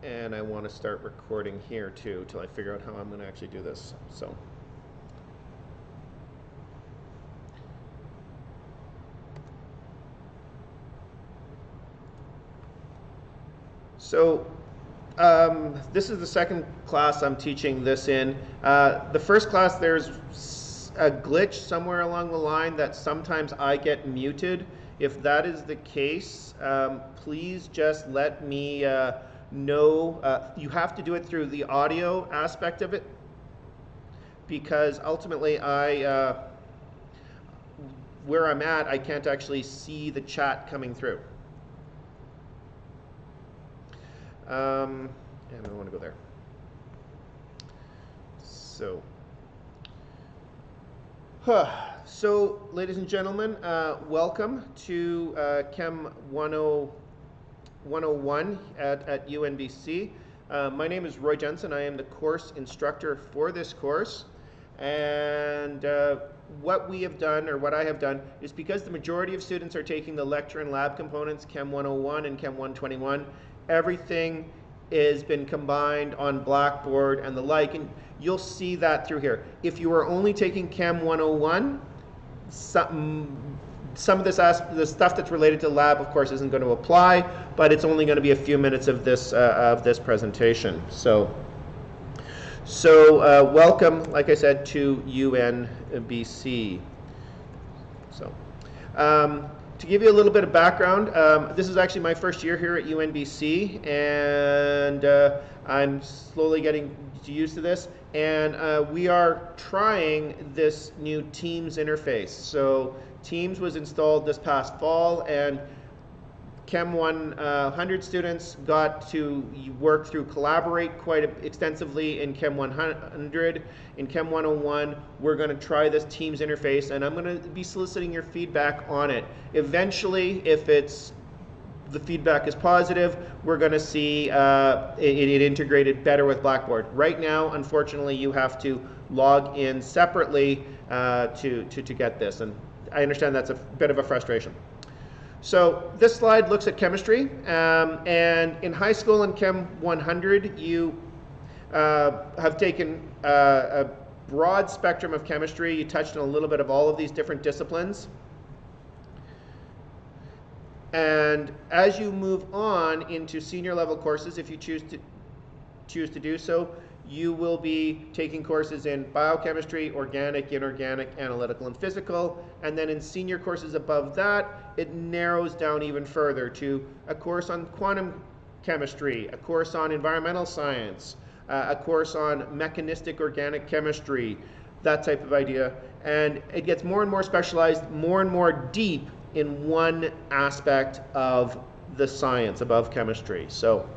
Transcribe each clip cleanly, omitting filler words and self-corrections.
And I want to start recording here too till I figure out how I'm going to actually do this. So this is the second class I'm teaching this in. The first class, there's a glitch somewhere along the line that sometimes I get muted. If that is the case, please just let me know. You have to do it through the audio aspect of it, because ultimately where I'm at, I can't actually see the chat coming through. And I don't want to go there. So, ladies and gentlemen, welcome to CHEM 101 at UNBC. My name is Roy Jensen. I am the course instructor for this course. And what we have done, or what I have done, is because the majority of students are taking the lecture and lab components, CHEM 101 and CHEM 121, everything has been combined on Blackboard and the like, and you'll see that through here. If you are only taking CHEM 101, some of the stuff that's related to lab, of course, isn't going to apply, but it's only going to be a few minutes of this presentation. So welcome, like I said, to UNBC. To give you a little bit of background, this is actually my first year here at UNBC, and I'm slowly getting used to this. And we are trying this new Teams interface. So Teams was installed this past fall, and CHEM 100 students got to work through Collaborate quite extensively in CHEM 100. In CHEM 101, we're going to try this Teams interface, and I'm going to be soliciting your feedback on it. Eventually, if the feedback is positive, we're going to see it integrated better with Blackboard. Right now, unfortunately, you have to log in separately to get this, and I understand that's a bit of a frustration. So this slide looks at chemistry, and in high school in CHEM 100, you have taken a broad spectrum of chemistry. You touched on a little bit of all of these different disciplines. And as you move on into senior level courses, if you choose to do so, you will be taking courses in biochemistry, organic, inorganic, analytical, and physical. And then in senior courses above that, it narrows down even further to a course on quantum chemistry, a course on environmental science, a course on mechanistic organic chemistry, that type of idea. And it gets more and more specialized, more and more deep in one aspect of the science above chemistry. So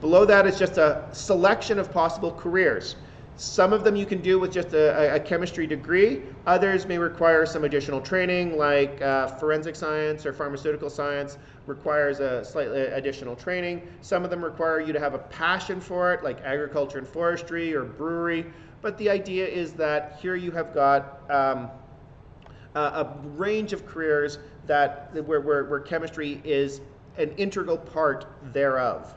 below that is just a selection of possible careers. Some of them you can do with just a chemistry degree. Others may require some additional training, like forensic science or pharmaceutical science requires a slightly additional training. Some of them require you to have a passion for it, like agriculture and forestry or brewery. But the idea is that here you have got a range of careers where chemistry is an integral part thereof.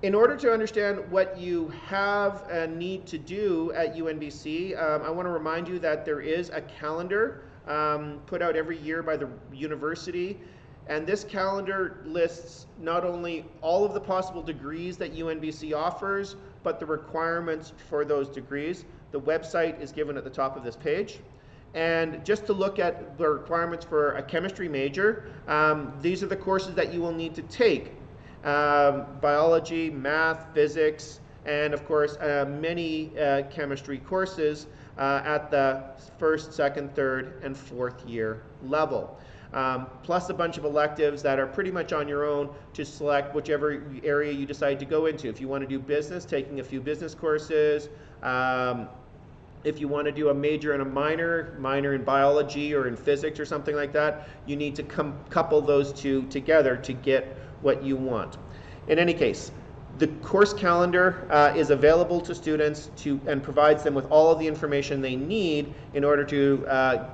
In order to understand what you have and need to do at UNBC, I want to remind you that there is a calendar put out every year by the university, and this calendar lists not only all of the possible degrees that UNBC offers, but the requirements for those degrees. The website is given at the top of this page. And just to look at the requirements for a chemistry major, these are the courses that you will need to take. Biology, math, physics, and of course many chemistry courses at the first, second, third, and fourth year level. Plus a bunch of electives that are pretty much on your own to select whichever area you decide to go into. If you want to do business, taking a few business courses. If you want to do a major and a minor in biology or in physics or something like that, you need to couple those two together to get what you want. In any case, the course calendar is available to students and provides them with all of the information they need in order to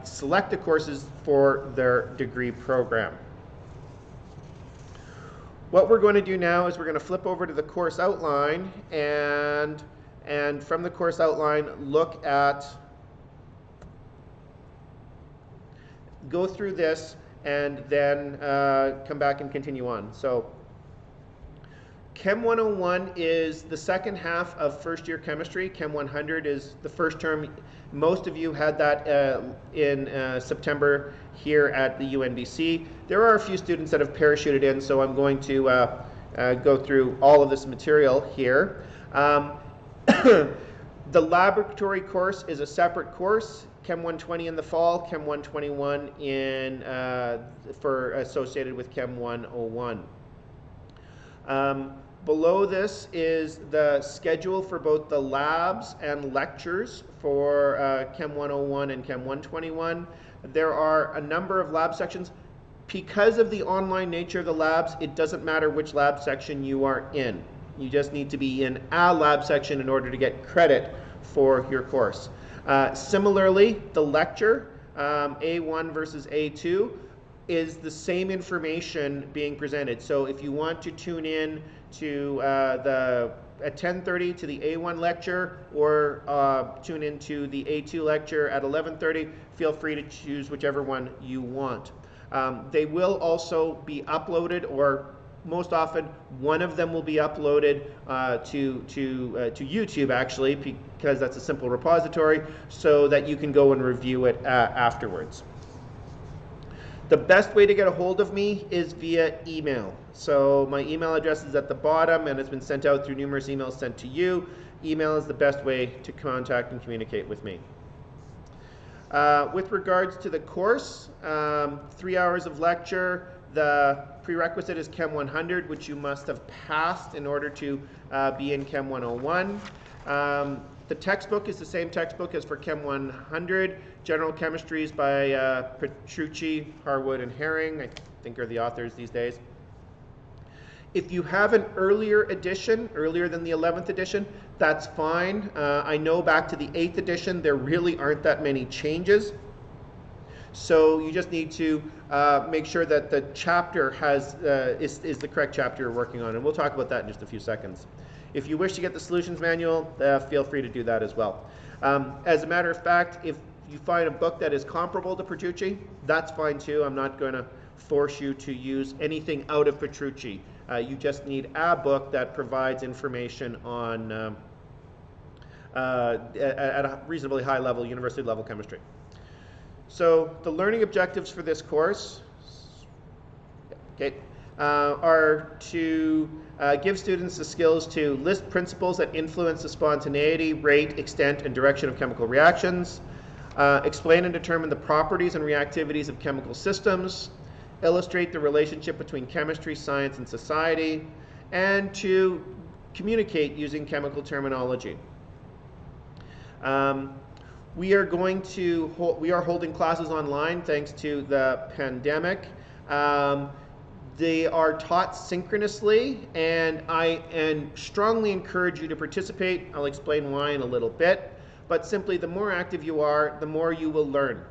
select the courses for their degree program. What we're going to do now is we're going to flip over to the course outline and from the course outline look at, go through this and then come back and continue on. So Chem 101 is the second half of first year chemistry. Chem 100 is the first term. Most of you had that in September here at the UNBC. There are a few students that have parachuted in, so I'm going to go through all of this material here. The laboratory course is a separate course. Chem 120 in the fall, Chem 121 for associated with Chem 101. Below this is the schedule for both the labs and lectures for Chem 101 and Chem 121. There are a number of lab sections. Because of the online nature of the labs, it doesn't matter which lab section you are in. You just need to be in a lab section in order to get credit for your course. Similarly, the lecture, A1 versus A2, is the same information being presented. So if you want to tune in to at 10:30 to the A1 lecture or tune into the A2 lecture at 11:30, feel free to choose whichever one you want. They will also be uploaded, or most often one of them will be uploaded to YouTube, actually, because that's a simple repository, so that you can go and review it afterwards. The best way to get a hold of me is via email. So my email address is at the bottom and it's been sent out through numerous emails sent to you. Email is the best way to contact and communicate with me. With regards to the course, 3 hours of lecture. The prerequisite is Chem 100, which you must have passed in order to be in Chem 101. The textbook is the same textbook as for Chem 100. General Chemistries by Petrucci, Harwood, and Herring, I think are the authors these days. If you have an earlier edition, earlier than the 11th edition, that's fine. I know back to the 8th edition, there really aren't that many changes. So you just need to make sure that the chapter is the correct chapter you're working on, and we'll talk about that in just a few seconds. If you wish to get the solutions manual, feel free to do that as well. As a matter of fact, if you find a book that is comparable to Petrucci, that's fine too. I'm not going to force you to use anything out of Petrucci. You just need a book that provides information on at a reasonably high level, university level chemistry. So the learning objectives for this course, are to give students the skills to list principles that influence the spontaneity, rate, extent, and direction of chemical reactions, explain and determine the properties and reactivities of chemical systems, illustrate the relationship between chemistry, science, and society, and to communicate using chemical terminology. We are holding classes online thanks to the pandemic. They are taught synchronously, and I strongly encourage you to participate. I'll explain why in a little bit, but simply the more active you are, the more you will learn.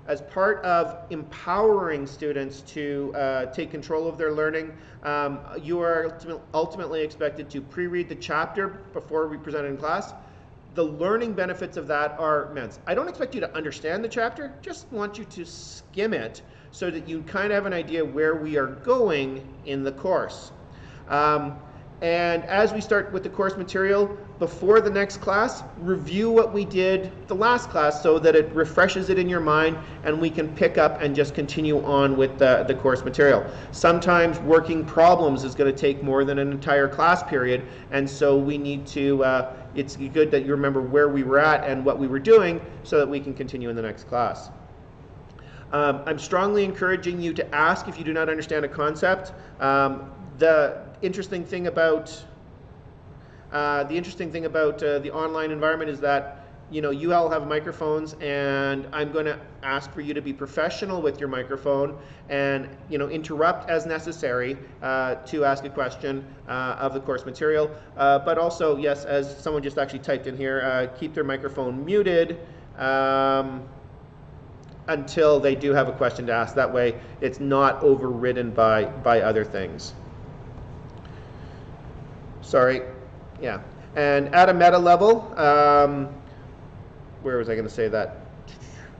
As part of empowering students to take control of their learning, you are ultimately expected to pre-read the chapter before we present it in class. The learning benefits of that are immense. I don't expect you to understand the chapter, just want you to skim it so that you kind of have an idea where we are going in the course. And as we start with the course material, before the next class, review what we did the last class so that it refreshes it in your mind and we can pick up and just continue on with the course material. Sometimes working problems is going to take more than an entire class period, and so we need to, it's good that you remember where we were at and what we were doing so that we can continue in the next class. I'm strongly encouraging you to ask if you do not understand a concept. The interesting thing about the online environment is that you all have microphones, and I'm going to ask for you to be professional with your microphone and interrupt as necessary to ask a question of the course material. But also, yes, as someone just actually typed in here, keep their microphone muted. until they do have a question to ask. That way it's not overridden by other things. Sorry, yeah. And at a meta level, where was I going to say that?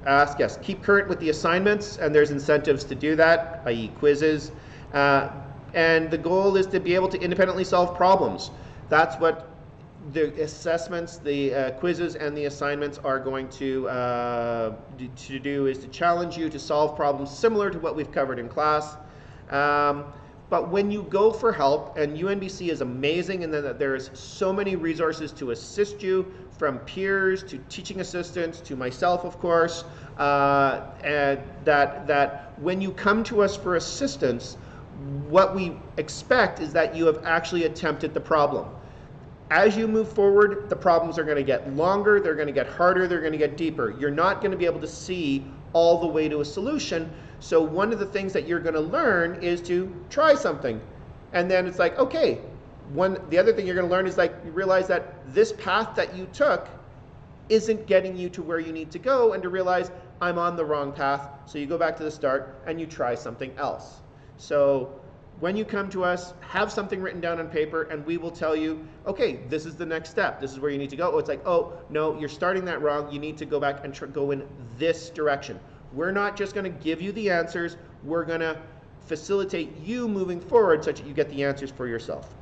Ask, yes, keep current with the assignments, and there's incentives to do that, i.e. quizzes. And the goal is to be able to independently solve problems. That's what the assessments, the quizzes, and the assignments are going to do, is to challenge you to solve problems similar to what we've covered in class. But when you go for help, and UNBC is amazing in that there's so many resources to assist you, from peers to teaching assistants to myself, of course, and that when you come to us for assistance, what we expect is that you have actually attempted the problem. As you move forward, the problems are going to get longer, they're going to get harder, they're going to get deeper. You're not going to be able to see all the way to a solution. So one of the things that you're going to learn is to try something. And then it's like, okay, the other thing you're going to learn is like, you realize that this path that you took isn't getting you to where you need to go, and to realize I'm on the wrong path. So you go back to the start and you try something else. So when you come to us, have something written down on paper, and we will tell you, okay, this is the next step. This is where you need to go. Oh, it's like, oh, no, you're starting that wrong. You need to go back and go in this direction. We're not just going to give you the answers. We're going to facilitate you moving forward such that you get the answers for yourself.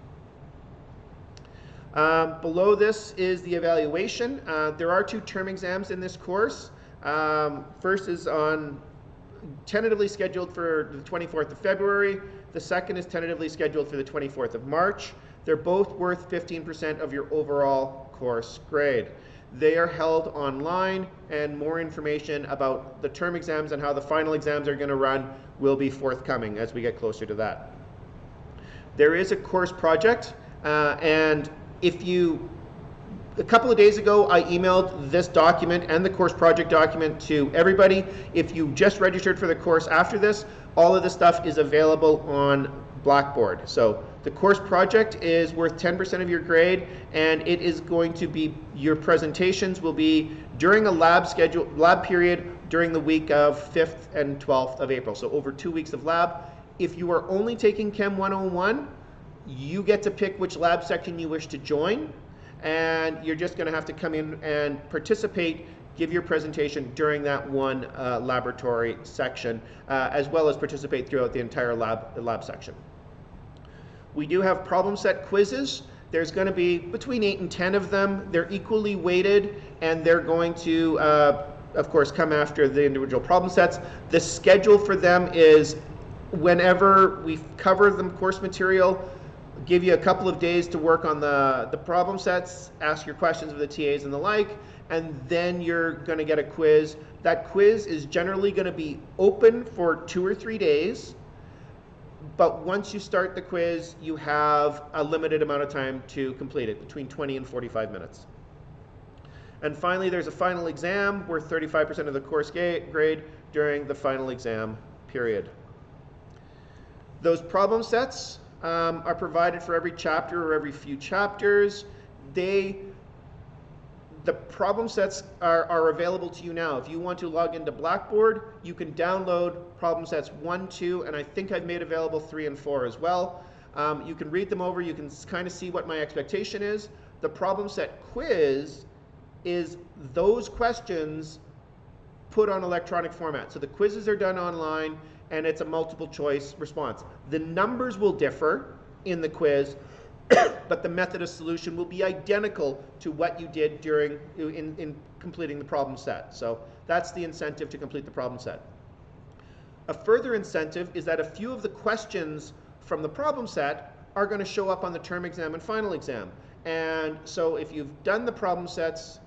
Below this is the evaluation. There are 2 term exams in this course. First is tentatively scheduled for the 24th of February. The second is tentatively scheduled for the 24th of March. They're both worth 15% of your overall course grade. They are held online, and more information about the term exams and how the final exams are going to run will be forthcoming as we get closer to that. There is a course project, and a couple of days ago, I emailed this document and the course project document to everybody. If you just registered for the course after this, all of this stuff is available on Blackboard. So the course project is worth 10% of your grade, and it is going to be, your presentations will be during a lab period during the week of 5th and 12th of April. So over 2 weeks of lab. If you are only taking Chem 101, you get to pick which lab section you wish to join, and you're just going to have to come in and participate, give your presentation during that one laboratory section, as well as participate throughout the entire lab section. We do have problem set quizzes. There's going to be between 8 and 10 of them. They're equally weighted, and they're going to, of course, come after the individual problem sets. The schedule for them is whenever we cover the course material, give you a couple of days to work on the problem sets, ask your questions of the TAs and the like, and then you're going to get a quiz. That quiz is generally going to be open for 2 or 3 days, but once you start the quiz, you have a limited amount of time to complete it, between 20 and 45 minutes. And finally, there's a final exam worth 35% of the course grade during the final exam period. Those problem sets are provided for every chapter or every few chapters. The problem sets are available to you now. If you want to log into Blackboard, you can download problem sets 1, 2, and I think I've made available 3 and 4 as well. You can read them over. You can kind of see what my expectation is. The problem set quiz is those questions put on electronic format. So the quizzes are done online, and it's a multiple choice response. The numbers will differ in the quiz, but the method of solution will be identical to what you did in completing the problem set. So that's the incentive to complete the problem set. A further incentive is that a few of the questions from the problem set are going to show up on the term exam and final exam. And so if you've done the problem sets,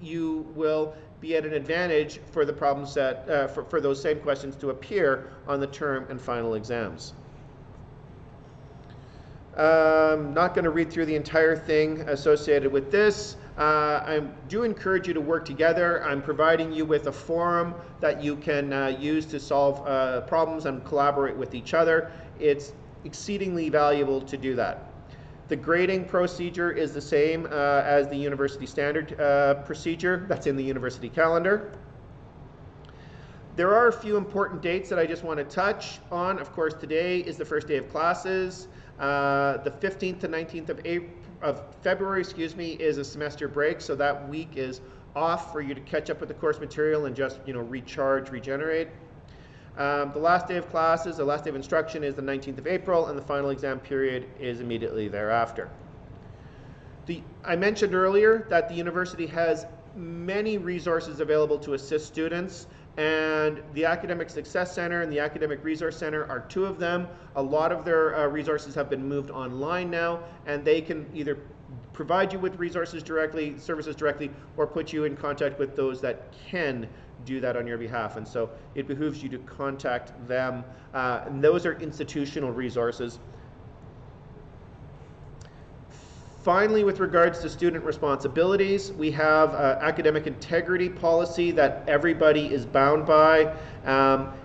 you will be at an advantage for the problem set, for those same questions to appear on the term and final exams. I'm not going to read through the entire thing associated with this. I do encourage you to work together. I'm providing you with a forum that you can use to solve problems and collaborate with each other. It's exceedingly valuable to do that. The grading procedure is the same as the university standard procedure that's in the university calendar. There are a few important dates that I just want to touch on. Of course, today is the first day of classes. The 15th to 19th of February, is a semester break, so that week is off for you to catch up with the course material and just, recharge, regenerate. The last day of classes, the last day of instruction is the 19th of April, and the final exam period is immediately thereafter. I mentioned earlier that the university has many resources available to assist students, and the Academic Success Center and the Academic Resource Center are two of them. A lot of their resources have been moved online now, and they can either provide you with services directly, or put you in contact with those that can do that on your behalf. And so it behooves you to contact them. And those are institutional resources. Finally, with regards to student responsibilities, we have academic integrity policy that everybody is bound by,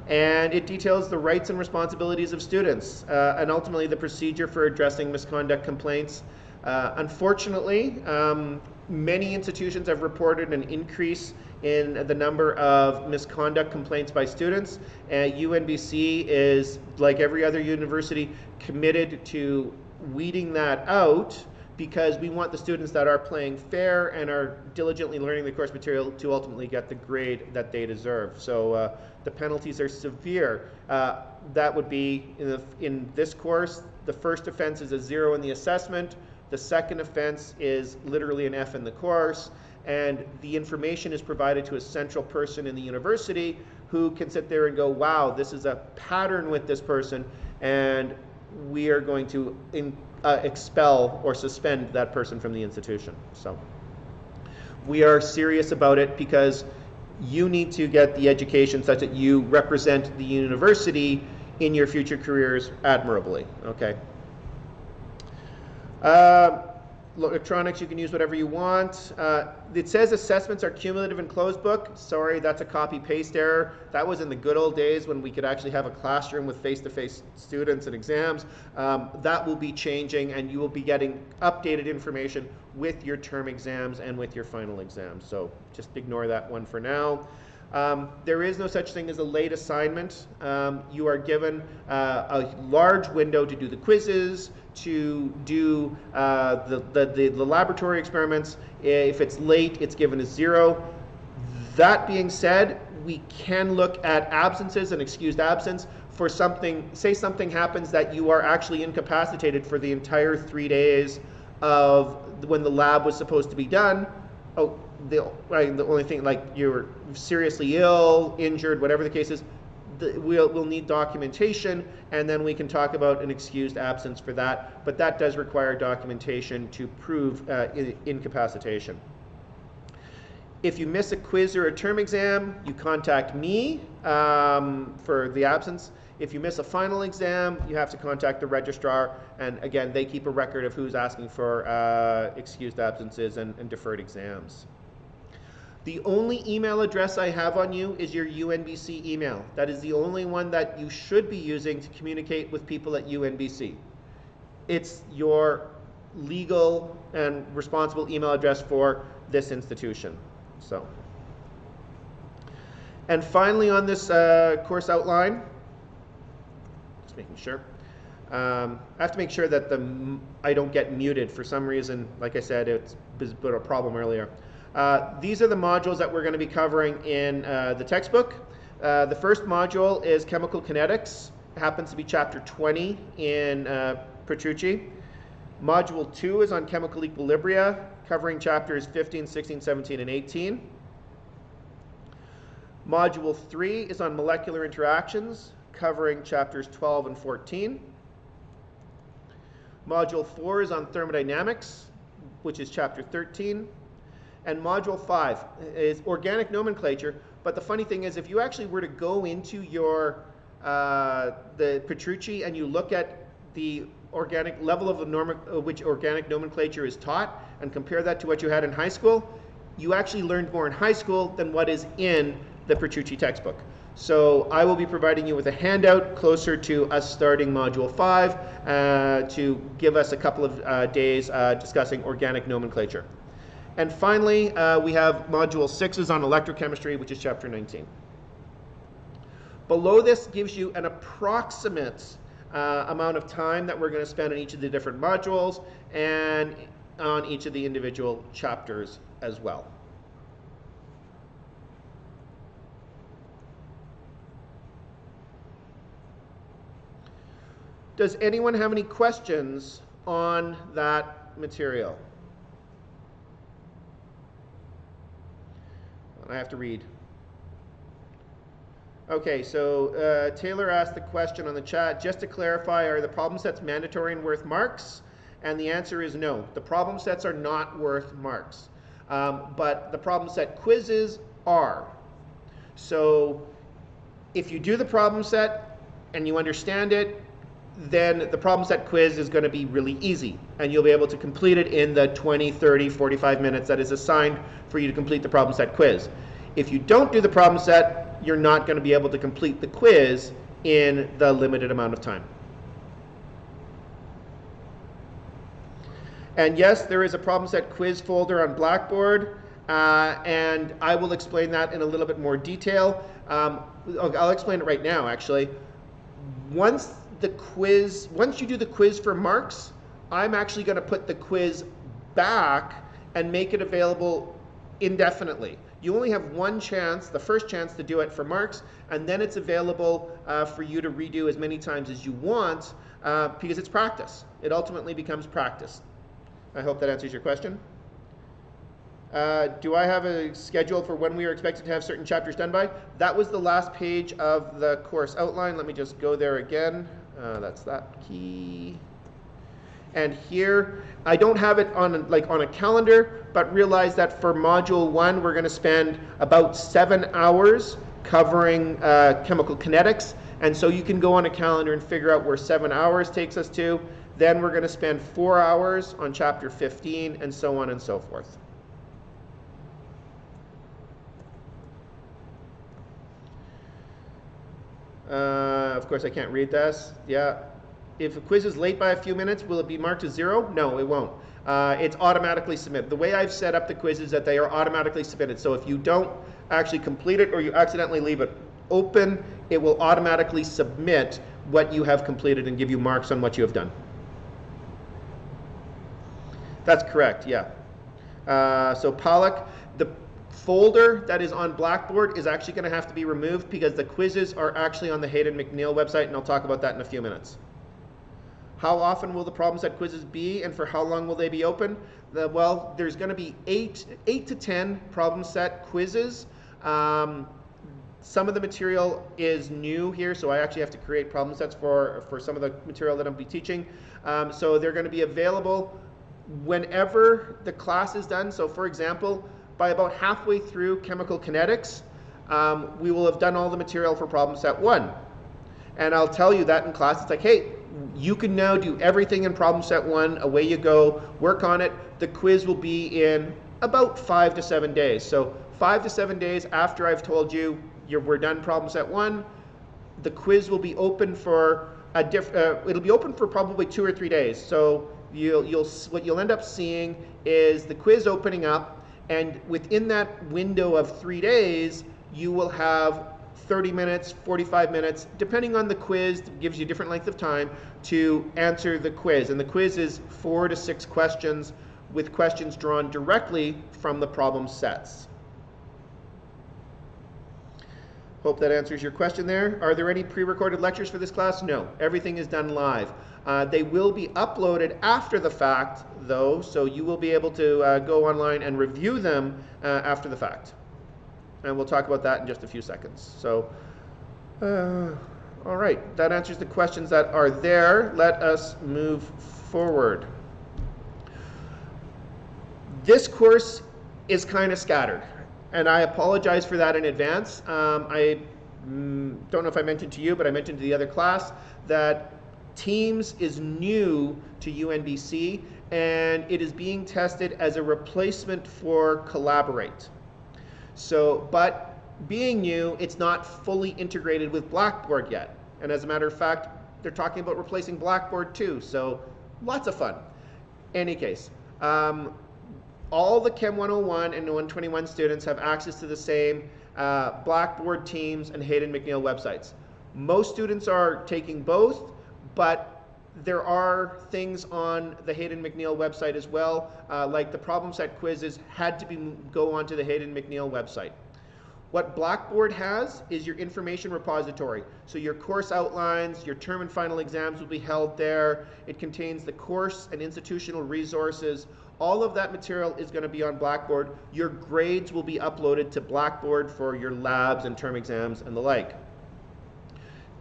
and it details the rights and responsibilities of students, and ultimately the procedure for addressing misconduct complaints. Unfortunately, many institutions have reported an increase in the number of misconduct complaints by students. UNBC is, like every other university, committed to weeding that out, because we want the students that are playing fair and are diligently learning the course material to ultimately get the grade that they deserve. So the penalties are severe. That would be, in this course, the first offense is a 0 in the assessment. The second offense is literally an F in the course. And the information is provided to a central person in the university who can sit there and go, wow, this is a pattern with this person, and we are going to expel or suspend that person from the institution. So we are serious about it, because you need to get the education such that you represent the university in your future careers admirably. Okay. Electronics, you can use whatever you want. It says assessments are cumulative in closed book. Sorry, that's a copy-paste error. That was in the good old days when we could actually have a classroom with face-to-face students and exams. That will be changing, and you will be getting updated information with your term exams and with your final exams. So just ignore that one for now. There is no such thing as a late assignment. You are given a large window to do the quizzes, to do the laboratory experiments. If it's late, it's given a 0. That being said, we can look at absences and excused absence for something. Say something happens that you are actually incapacitated for the entire 3 days of when the lab was supposed to be done. Oh, the only thing, like you're seriously ill, injured, whatever the case is, we'll need documentation, and then we can talk about an excused absence for that. But that does require documentation to prove incapacitation. If you miss a quiz or a term exam, you contact me for the absence. If you miss a final exam, you have to contact the registrar, and again, they keep a record of who's asking for excused absences and deferred exams. The only email address I have on you is your UNBC email. That is the only one that you should be using to communicate with people at UNBC. It's your legal and responsible email address for this institution. So, and finally on this course outline, just making sure, I have to make sure that I don't get muted for some reason. Like I said, it's been a problem earlier. These are the modules that we're going to be covering in the textbook. The first module is chemical kinetics. It happens to be chapter 20 in Petrucci. Module 2 is on chemical equilibria, covering chapters 15, 16, 17, and 18. Module 3 is on molecular interactions, covering chapters 12 and 14. Module 4 is on thermodynamics, which is chapter 13. And module 5 is organic nomenclature. But the funny thing is, if you actually were to go into your the Petrucci and you look at the organic level of which organic nomenclature is taught and compare that to what you had in high school, you actually learned more in high school than what is in the Petrucci textbook. So I will be providing you with a handout closer to us starting module 5 to give us a couple of days discussing organic nomenclature. And finally, we have module 6 is on electrochemistry, which is chapter 19. Below this gives you an approximate amount of time that we're going to spend on each of the different modules and on each of the individual chapters as well. Does anyone have any questions on that material? I have to read. Okay, so Taylor asked the question on the chat, just to clarify, are the problem sets mandatory and worth marks? And the answer is no. The problem sets are not worth marks. But the problem set quizzes are. So if you do the problem set and you understand it, then the problem set quiz is going to be really easy, and you'll be able to complete it in the 20, 30, 45 minutes that is assigned for you to complete the problem set quiz. If you don't do the problem set, you're not going to be able to complete the quiz in the limited amount of time. And yes, there is a problem set quiz folder on Blackboard, and I will explain that in a little bit more detail. I'll explain it right now, actually. Once you do the quiz for marks, I'm actually going to put the quiz back and make it available indefinitely. You only have one chance, the first chance, to do it for marks, and then it's available for you to redo as many times as you want because it's practice. It ultimately becomes practice. I hope that answers your question. Do I have a schedule for when we are expected to have certain chapters done by? That was the last page of the course outline. Let me just go there again. That's that key. And here, I don't have it on a calendar, but realize that for Module 1, we're going to spend about 7 hours covering chemical kinetics. And so you can go on a calendar and figure out where 7 hours takes us to. Then we're going to spend 4 hours on Chapter 15, and so on and so forth. Of course, I can't read this. Yeah. If a quiz is late by a few minutes, will it be marked as 0? No, it won't. It's automatically submitted. The way I've set up the quiz is that they are automatically submitted. So if you don't actually complete it or you accidentally leave it open, it will automatically submit what you have completed and give you marks on what you have done. That's correct, yeah. So Pollock, the folder that is on Blackboard is actually going to have to be removed because the quizzes are actually on the Hayden McNeil website, and I'll talk about that in a few minutes. How often will the problem set quizzes be, and for how long will they be open? Well, there's going to be 8 to 10 problem set quizzes. Some of the material is new here, so I actually have to create problem sets for some of the material that I'll be teaching. So they're going to be available whenever the class is done. So for example, by about halfway through chemical kinetics, we will have done all the material for problem set 1. And I'll tell you that in class. It's like, hey, you can now do everything in problem set 1. Away you go. Work on it. The quiz will be in about 5 to 7 days. So 5 to 7 days after I've told you we're done problem set 1, the quiz will be open for it'll be open for probably 2 or 3 days. So what you'll end up seeing is the quiz opening up, and within that window of 3 days, you will have 30 minutes, 45 minutes, depending on the quiz, gives you a different length of time to answer the quiz. And the quiz is 4 to 6 questions with questions drawn directly from the problem sets. Hope that answers your question there. Are there any pre-recorded lectures for this class? No, everything is done live. They will be uploaded after the fact, though, so you will be able to go online and review them after the fact. And we'll talk about that in just a few seconds. So, all right, that answers the questions that are there. Let us move forward. This course is kind of scattered, and I apologize for that in advance. I don't know if I mentioned to you, but I mentioned to the other class that Teams is new to UNBC, and it is being tested as a replacement for Collaborate. So, but being new, it's not fully integrated with Blackboard yet. And as a matter of fact, they're talking about replacing Blackboard too. So lots of fun. Any case, all the Chem 101 and 121 students have access to the same Blackboard, Teams, and Hayden McNeil websites. Most students are taking both, but there are things on the Hayden McNeil website as well, like the problem set quizzes had to go onto the Hayden McNeil website. What Blackboard has is your information repository. So your course outlines, your term and final exams will be held there. It contains the course and institutional resources. All of that material is going to be on Blackboard. Your grades will be uploaded to Blackboard for your labs and term exams and the like.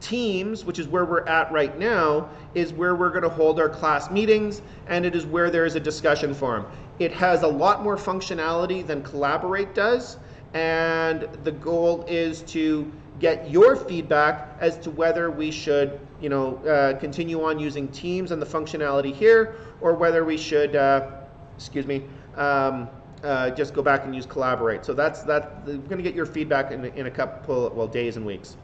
Teams, which is where we're at right now, is where we're going to hold our class meetings, and it is where there is a discussion forum. It has a lot more functionality than Collaborate does, and the goal is to get your feedback as to whether we should, continue on using Teams and the functionality here, or whether we should, just go back and use Collaborate. So we're going to get your feedback in a couple, days and weeks.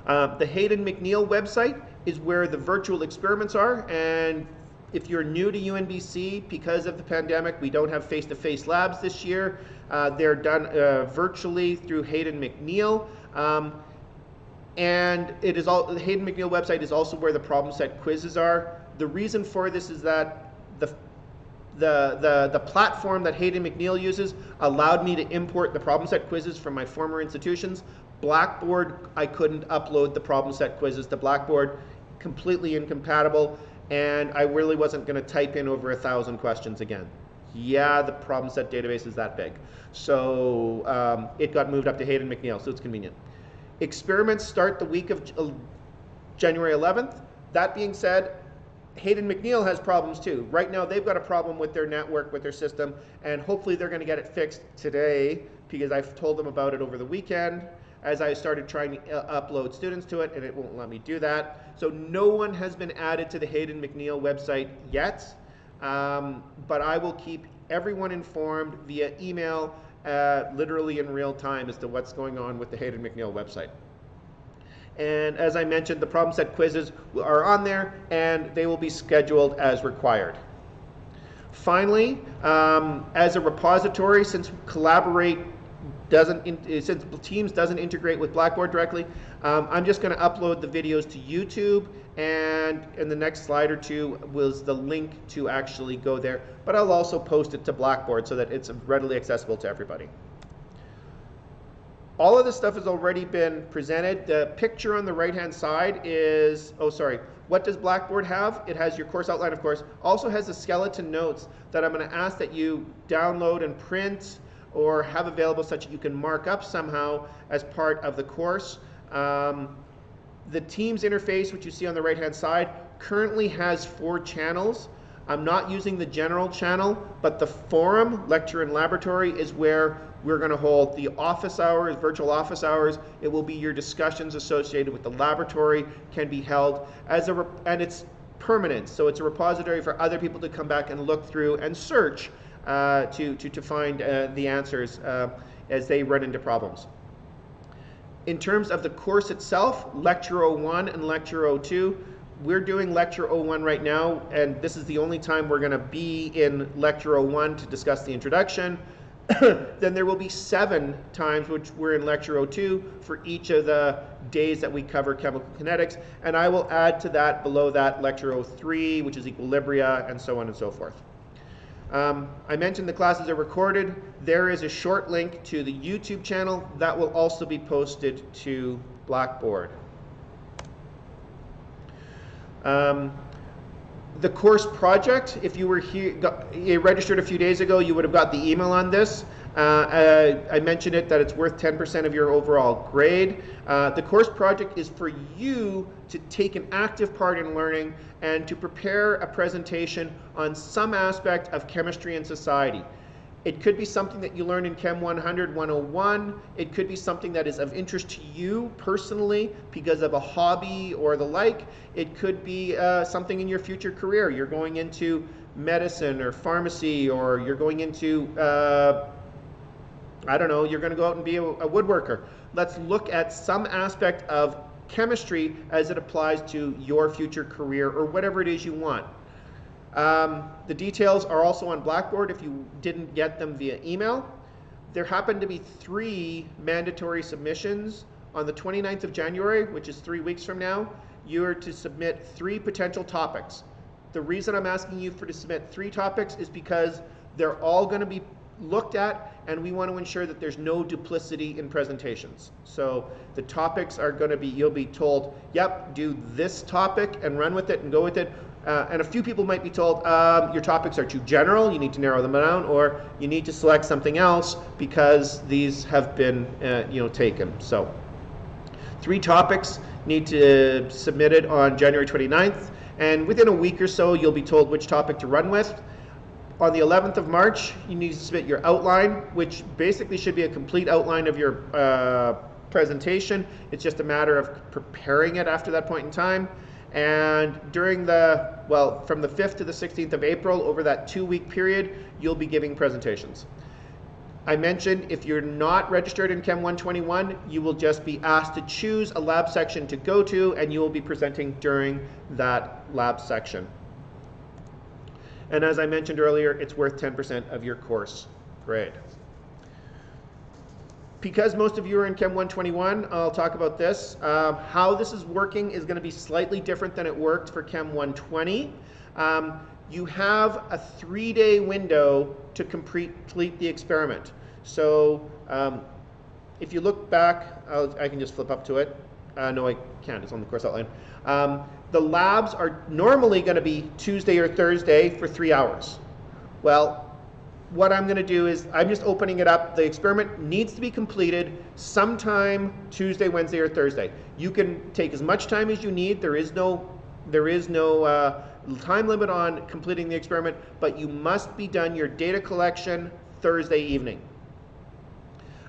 The Hayden McNeil website is where the virtual experiments are, and if you're new to UNBC, because of the pandemic, we don't have face-to-face labs this year. They're done virtually through Hayden McNeil, and the Hayden McNeil website is also where the problem set quizzes are. The reason for this is that the platform that Hayden McNeil uses allowed me to import the problem set quizzes from my former institutions. Blackboard, I couldn't upload the problem set quizzes to Blackboard, completely incompatible, and I really wasn't going to type in over 1,000 questions again. Yeah, the problem set database is that big. So it got moved up to Hayden McNeil, so it's convenient. Experiments start the week of January 11th. That being said, Hayden McNeil has problems too. Right now they've got a problem with their network, with their system, and hopefully they're going to get it fixed today, because I've told them about it over the weekend as I started trying to upload students to it, and it won't let me do that. So no one has been added to the Hayden McNeil website yet, but I will keep everyone informed via email, literally in real time, as to what's going on with the Hayden McNeil website. And as I mentioned, the problem set quizzes are on there, and they will be scheduled as required. Finally, as a repository, since since Teams doesn't integrate with Blackboard directly, I'm just going to upload the videos to YouTube, and in the next slide or two was the link to actually go there, but I'll also post it to Blackboard so that it's readily accessible to everybody. All of this stuff has already been presented. The picture on the right-hand side is, what does Blackboard have? It has your course outline, of course. Also has the skeleton notes that I'm going to ask that you download and print or have available such that you can mark up somehow as part of the course. The Teams interface, which you see on the right-hand side, currently has 4 channels. I'm not using the general channel, but the forum, lecture and laboratory, is where we're going to hold the office hours, virtual office hours. It will be your discussions associated with the laboratory can be held and it's permanent, so it's a repository for other people to come back and look through and search to find the answers as they run into problems. In terms of the course itself, Lecture 01 and Lecture 02, we're doing Lecture 01 right now, and this is the only time we're going to be in Lecture 01 to discuss the introduction. Then there will be 7 times which we're in Lecture 02 for each of the days that we cover chemical kinetics, and I will add to that, below that, Lecture 03, which is equilibria, and so on and so forth. I mentioned the classes are recorded. There is a short link to the YouTube channel that will also be posted to Blackboard. The course project, if you were you registered a few days ago, you would have got the email on this. I mentioned it, that it's worth 10% of your overall grade. The course project is for you to take an active part in learning and to prepare a presentation on some aspect of chemistry and society. It could be something that you learned in Chem 100, 101. It could be something that is of interest to you personally because of a hobby or the like. It could be something in your future career. You're going into medicine or pharmacy, or you're going into, I don't know, you're going to go out and be a woodworker. Let's look at some aspect of chemistry as it applies to your future career or whatever it is you want. The details are also on Blackboard if you didn't get them via email. there happen to be 3 mandatory submissions on the 29th of January, which is 3 weeks from now. You are to submit 3 potential topics. The reason I'm asking you to submit 3 topics is because they're all going to be looked at, and we want to ensure that there's no duplicity in presentations. So the topics are going to be, you'll be told, yep, do this topic and run with it and go with it. And a few people might be told, your topics are too general, you need to narrow them down, or you need to select something else because these have been taken. So 3 topics need to be submitted on January 29th, and within a week or so you'll be told which topic to run with. On the 11th of March, you need to submit your outline, which basically should be a complete outline of your presentation. It's just a matter of preparing it after that point in time. And during from the 5th to the 16th of April, over that 2-week period, you'll be giving presentations. I mentioned if you're not registered in CHEM 121, you will just be asked to choose a lab section to go to, and you will be presenting during that lab section. And as I mentioned earlier, it's worth 10% of your course grade. Because most of you are in CHEM 121, I'll talk about this. How this is working is going to be slightly different than it worked for CHEM 120. You have a 3-day window to complete the experiment. So if you look back, I can just flip up to it. No, I can't. It's on the course outline. The labs are normally going to be Tuesday or Thursday for 3 hours. Well, what I'm going to do is I'm just opening it up. The experiment needs to be completed sometime Tuesday, Wednesday, or Thursday. You can take as much time as you need. There is no time limit on completing the experiment, but you must be done your data collection Thursday evening.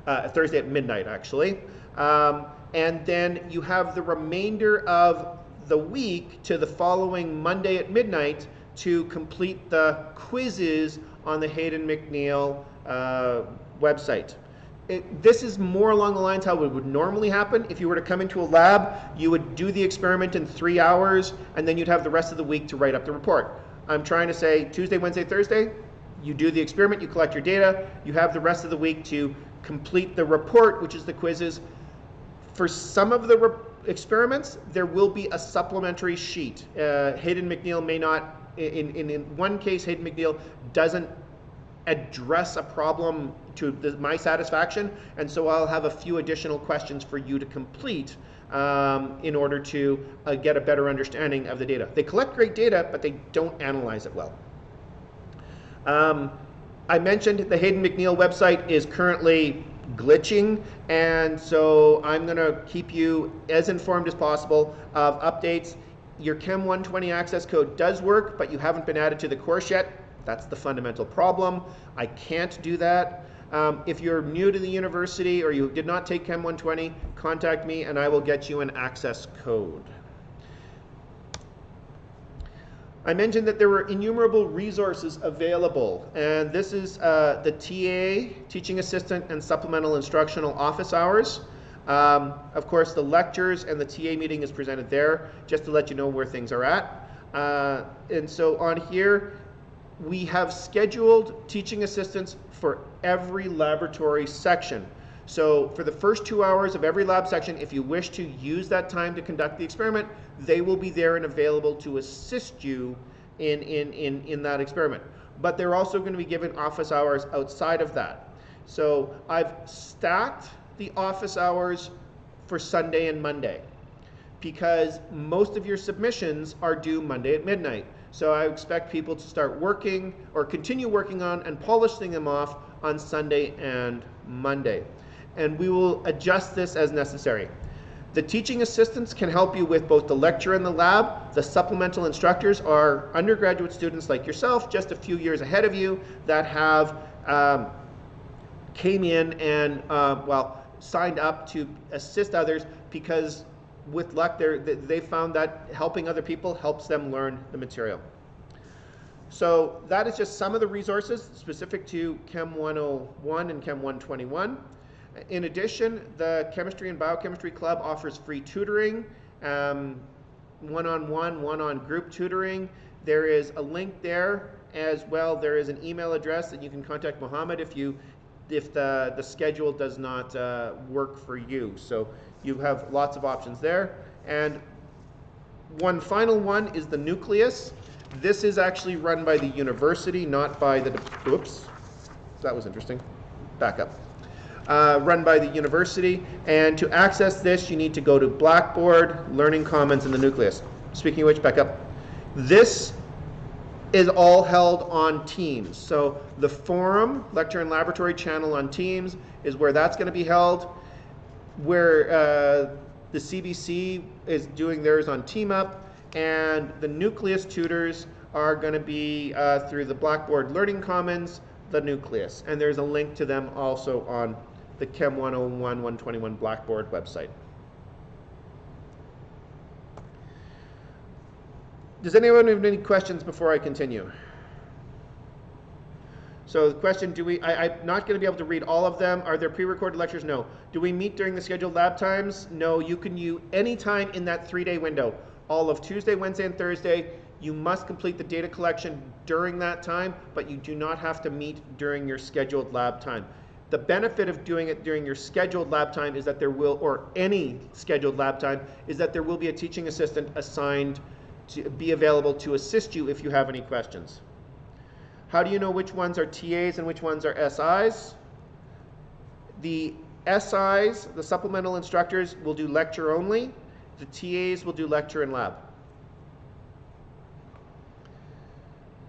Thursday at midnight, actually. And then you have the remainder of the week to the following Monday at midnight to complete the quizzes on the Hayden McNeil website. This is more along the lines how it would normally happen. If you were to come into a lab, you would do the experiment in 3 hours, and then you'd have the rest of the week to write up the report. I'm trying to say Tuesday, Wednesday, Thursday, you do the experiment, you collect your data, you have the rest of the week to complete the report, which is the quizzes. For some of the experiments, there will be a supplementary sheet. Hayden McNeil may not, in one case, Hayden McNeil doesn't address a problem to my satisfaction, and so I'll have a few additional questions for you to complete in order to get a better understanding of the data. They collect great data, but they don't analyze it well. I mentioned the Hayden McNeil website is currently glitching, and so I'm going to keep you as informed as possible of updates. Your CHEM 120 access code does work, but you haven't been added to the course yet. That's the fundamental problem. I can't do that. If you're new to the university or you did not take CHEM 120, contact me and I will get you an access code. I mentioned that there were innumerable resources available, and this is the TA, Teaching Assistant and Supplemental Instructional Office Hours. Of course, the lectures and the TA meeting is presented there, just to let you know where things are at. And so on here, we have scheduled teaching assistants for every laboratory section. So for the first 2 hours of every lab section, if you wish to use that time to conduct the experiment, they will be there and available to assist you in that experiment. But they're also going to be given office hours outside of that. So I've stacked the office hours for Sunday and Monday because most of your submissions are due Monday at midnight. So I expect people to start working or continue working on and polishing them off on Sunday and Monday. And we will adjust this as necessary. The teaching assistants can help you with both the lecture and the lab. The supplemental instructors are undergraduate students like yourself, just a few years ahead of you, that have came in and signed up to assist others because with luck they found that helping other people helps them learn the material. So that is just some of the resources specific to CHEM 101 and CHEM 121. In addition, the Chemistry and Biochemistry Club offers free tutoring, one-on-one, one-on-group tutoring. There is a link there as well. There is an email address that you can contact Mohammed if you the schedule does not work for you. So you have lots of options there. And one final one is the Nucleus. This is actually run by the university, not by the, oops, that was interesting. Back up. Run by the university. And to access this, you need to go to Blackboard, Learning Commons, and the Nucleus. Speaking of which, back up. This is all held on Teams. So the forum, lecture and laboratory channel on Teams is where that's going to be held. Where the CBC is doing theirs on TeamUp, and the Nucleus tutors are going to be through the Blackboard Learning Commons, the Nucleus. And there's a link to them also on the CHEM 101, 121 Blackboard website. Does anyone have any questions before I continue? So the question, I'm not going to be able to read all of them. Are there pre-recorded lectures? No. Do we meet during the scheduled lab times? No, you can use any time in that 3-day window. All of Tuesday, Wednesday, and Thursday. You must complete the data collection during that time, but you do not have to meet during your scheduled lab time. The benefit of doing it during your scheduled lab time is that there will, or any scheduled lab time, is that there will be a teaching assistant assigned to be available to assist you if you have any questions. How do you know which ones are TAs and which ones are SIs? The SIs, the supplemental instructors, will do lecture only. The TAs will do lecture and lab.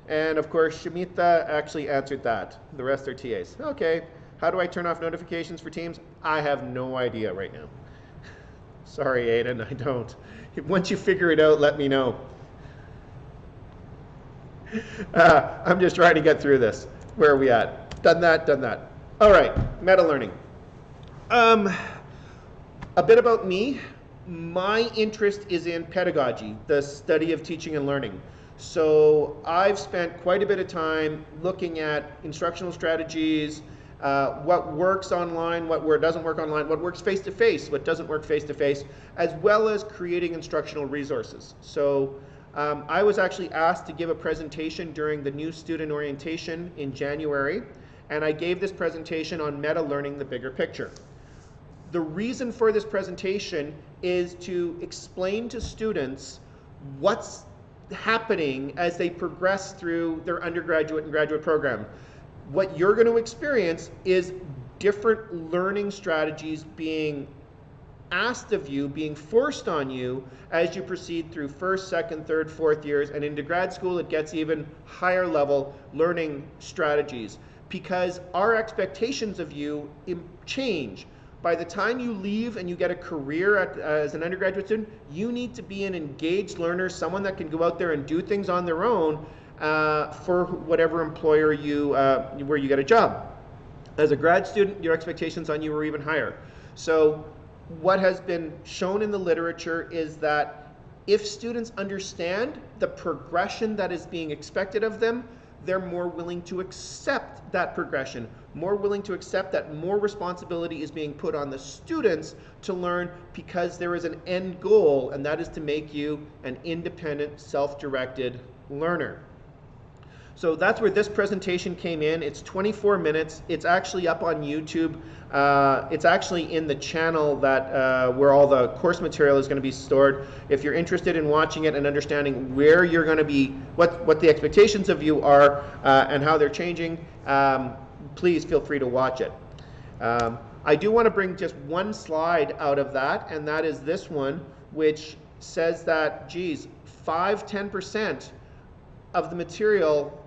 And of course, Shamitha actually answered that. The rest are TAs. Okay, how do I turn off notifications for Teams? I have no idea right now. Sorry, Aiden, I don't. Once you figure it out, let me know. I'm just trying to get through this. Where are we at? Done that, done that. All right, meta learning. A bit about me. My interest is in pedagogy, the study of teaching and learning. So I've spent quite a bit of time looking at instructional strategies, what works online, what doesn't work online, what works face-to-face, what doesn't work face-to-face, as well as creating instructional resources. So I was actually asked to give a presentation during the new student orientation in January, and I gave this presentation on meta learning, the bigger picture. The reason for this presentation is to explain to students what's happening as they progress through their undergraduate and graduate program. What you're going to experience is different learning strategies being asked of you, being forced on you as you proceed through first, second, third, fourth years, and into grad school it gets even higher level learning strategies, because our expectations of you change. By the time you leave and you get a career as an undergraduate student, you need to be an engaged learner, someone that can go out there and do things on their own for whatever employer where you get a job. As a grad student, your expectations on you are even higher. So what has been shown in the literature is that if students understand the progression that is being expected of them, they're more willing to accept that progression, more willing to accept that more responsibility is being put on the students to learn, because there is an end goal, and that is to make you an independent, self-directed learner. So that's where this presentation came in. It's 24 minutes. It's actually up on YouTube. It's actually in the channel that where all the course material is going to be stored. If you're interested in watching it and understanding where you're going to be, what the expectations of you are and how they're changing, please feel free to watch it. I do want to bring just one slide out of that, and that is this one, which says that, geez, 5-10% of the material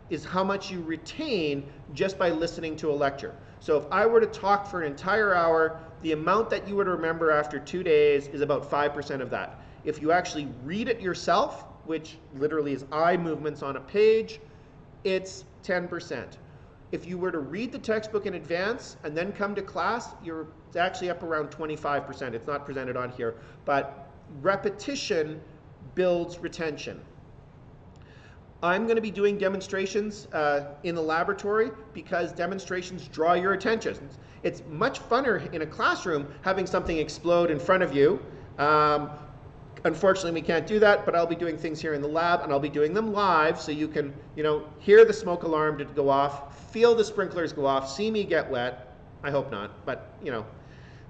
is how much you retain just by listening to a lecture. So if I were to talk for an entire hour, the amount that you would remember after 2 days is about 5% of that. If you actually read it yourself, which literally is eye movements on a page, it's 10%. If you were to read the textbook in advance and then come to class, it's actually up around 25%. It's not presented on here, but repetition builds retention. I'm going to be doing demonstrations in the laboratory because demonstrations draw your attention. It's much funner in a classroom having something explode in front of you. Unfortunately, we can't do that, but I'll be doing things here in the lab, and I'll be doing them live, so you can, hear the smoke alarm to go off, feel the sprinklers go off, see me get wet. I hope not, but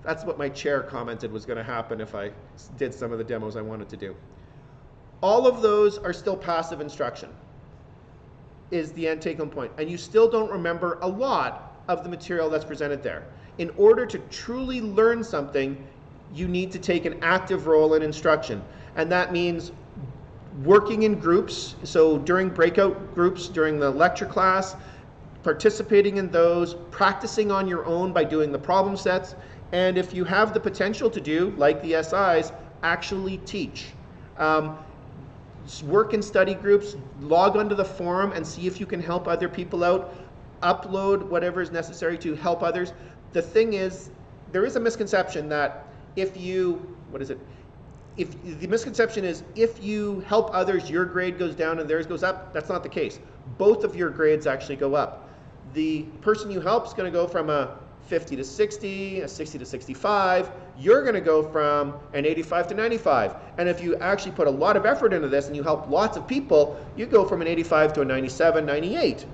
that's what my chair commented was going to happen if I did some of the demos I wanted to do. All of those are still passive instruction, is the end take-home point, and you still don't remember a lot of the material that's presented there. In order to truly learn something, you need to take an active role in instruction, and that means working in groups. So during breakout groups, during the lecture class, participating in those, practicing on your own by doing the problem sets, and if you have the potential to do, like the SIs, actually teach. Work in study groups, log onto the forum and see if you can help other people out, upload whatever is necessary to help others. The thing is, there is a misconception that if the misconception is if you help others, your grade goes down and theirs goes up. That's not the case. Both of your grades actually go up. The person you help is going to go from a 50 to 60, a 60 to 65. You're going to go from an 85 to 95. And if you actually put a lot of effort into this and you help lots of people, you go from an 85 to a 97, 98.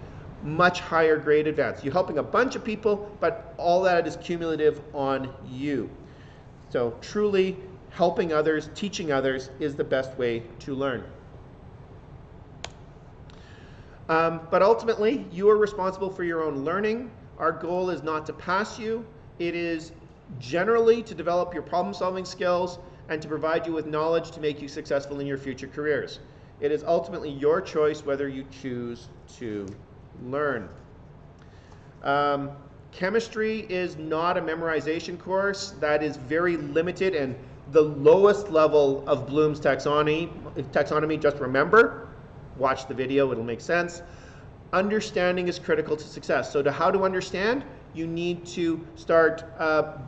Much higher grade advance. You're helping a bunch of people, but all that is cumulative on you. So truly helping others, teaching others is the best way to learn. But ultimately, you are responsible for your own learning. Our goal is not to pass you. It is generally to develop your problem-solving skills and to provide you with knowledge to make you successful in your future careers. It is ultimately your choice whether you choose to learn. Chemistry is not a memorization course. That is very limited and the lowest level of Bloom's taxonomy. Just remember, watch the video, it'll make sense. Understanding is critical to success. So how to understand? You need to start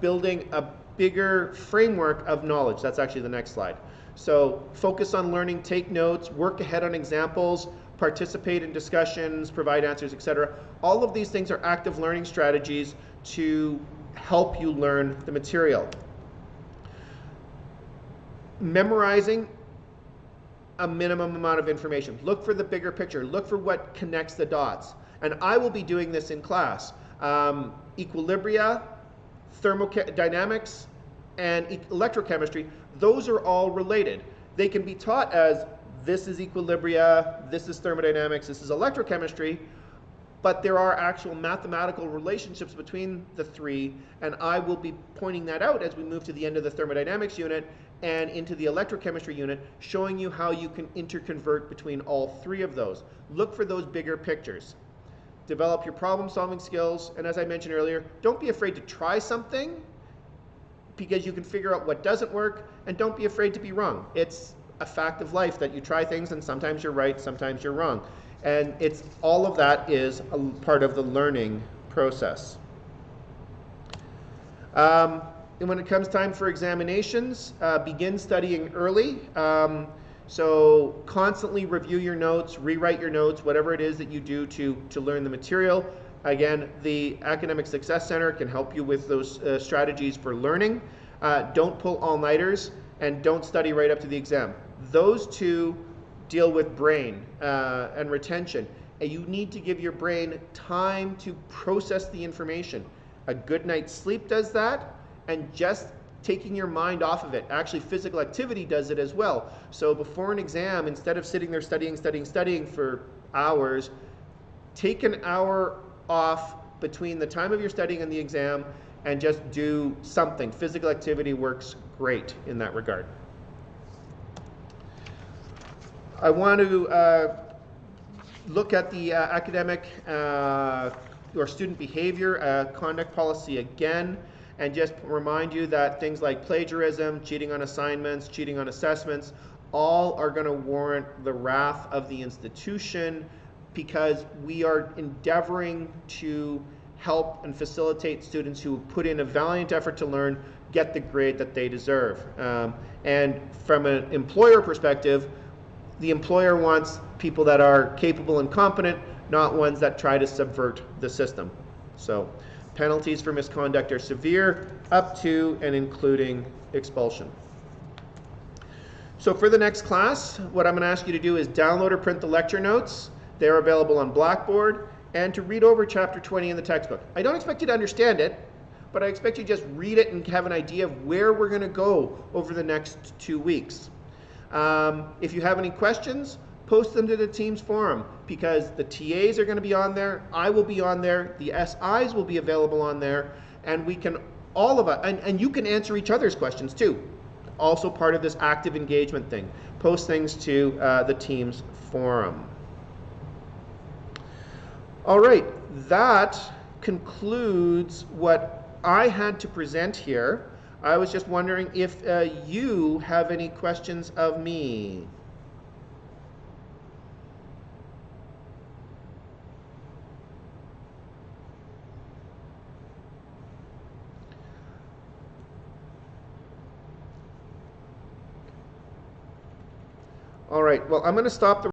building a bigger framework of knowledge. That's actually the next slide. So focus on learning, take notes, work ahead on examples, participate in discussions, provide answers, etc. All of these things are active learning strategies to help you learn the material. Memorizing a minimum amount of information. Look for the bigger picture. Look for what connects the dots. And I will be doing this in class. Equilibria, thermodynamics, and electrochemistry, those are all related. They can be taught as this is equilibria, this is thermodynamics, this is electrochemistry, but there are actual mathematical relationships between the three, and I will be pointing that out as we move to the end of the thermodynamics unit and into the electrochemistry unit, showing you how you can interconvert between all three of those. Look for those bigger pictures. Develop your problem-solving skills, and as I mentioned earlier, don't be afraid to try something because you can figure out what doesn't work, and don't be afraid to be wrong. It's a fact of life that you try things and sometimes you're right, sometimes you're wrong. And it's all of that is a part of the learning process. And when it comes time for examinations, begin studying early. So constantly review your notes, rewrite your notes, whatever it is that you do to learn the material. Again, the Academic Success Center can help you with those strategies for learning. Don't pull all-nighters and don't study right up to the exam. Those two deal with brain and retention. And you need to give your brain time to process the information. A good night's sleep does that, and just taking your mind off of it. Actually, physical activity does it as well. So before an exam, instead of sitting there studying for hours, take an hour off between the time of your studying and the exam and just do something. Physical activity works great in that regard. I want to look at the academic or student behavior conduct policy again, and just remind you that things like plagiarism, cheating on assignments, cheating on assessments, all are going to warrant the wrath of the institution because we are endeavoring to help and facilitate students who put in a valiant effort to learn get the grade that they deserve. And from an employer perspective, the employer wants people that are capable and competent, not ones that try to subvert the system. So penalties for misconduct are severe, up to and including expulsion. So So for the next class, what I'm going to ask you to do is download or print the lecture notes. They're available on Blackboard, and to read over chapter 20 in the textbook. I don't expect you to understand it, but I expect you to just read it and have an idea of where we're going to go over the next 2 weeks. If you have any questions, post them to the Teams forum, because the TAs are going to be on there, I will be on there, the SIs will be available on there, and we can, all of us, and you can answer each other's questions too. Also part of this active engagement thing. Post things to the Teams forum. All right, that concludes what I had to present here. I was just wondering if you have any questions of me. All right, well, I'm going to stop the